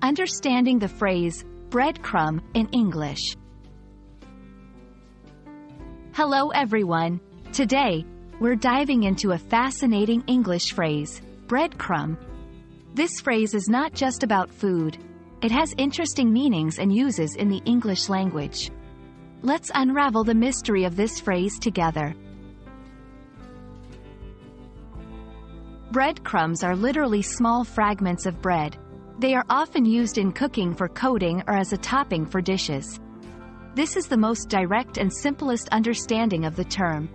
Understanding the phrase, breadcrumb, in English. Hello everyone. Today, we're diving into a fascinating English phrase, breadcrumb. This phrase is not just about food. It has interesting meanings and uses in the English language. Let's unravel the mystery of this phrase together. Breadcrumbs are literally small fragments of bread. They are often used in cooking for coating or as a topping for dishes. This is the most direct and simplest understanding of the term.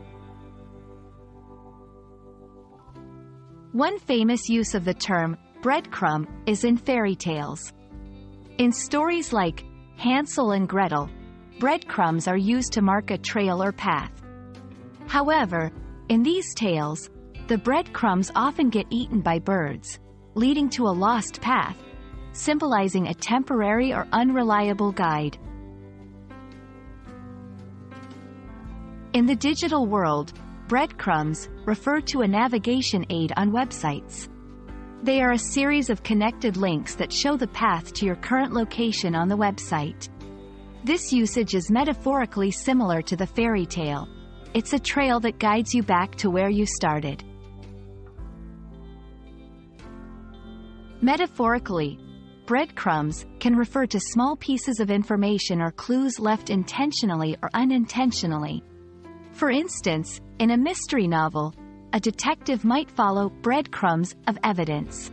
One famous use of the term, breadcrumb, is in fairy tales. In stories like Hansel and Gretel, breadcrumbs are used to mark a trail or path. However, in these tales, the breadcrumbs often get eaten by birds, leading to a lost path, symbolizing a temporary or unreliable guide. In the digital world, breadcrumbs refer to a navigation aid on websites. They are a series of connected links that show the path to your current location on the website. This usage is metaphorically similar to the fairy tale. It's a trail that guides you back to where you started. Metaphorically, breadcrumbs can refer to small pieces of information or clues left intentionally or unintentionally. For instance, in a mystery novel, a detective might follow breadcrumbs of evidence.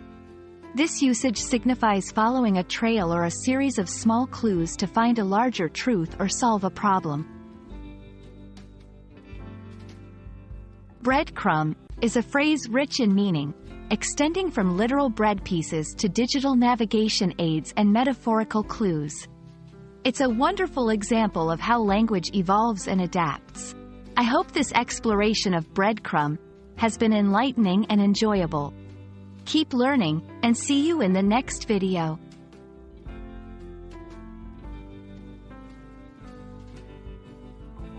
This usage signifies following a trail or a series of small clues to find a larger truth or solve a problem. Breadcrumb is a phrase rich in meaning, extending from literal bread pieces to digital navigation aids and metaphorical clues. It's a wonderful example of how language evolves and adapts. I hope this exploration of breadcrumb has been enlightening and enjoyable. Keep learning, and see you in the next video.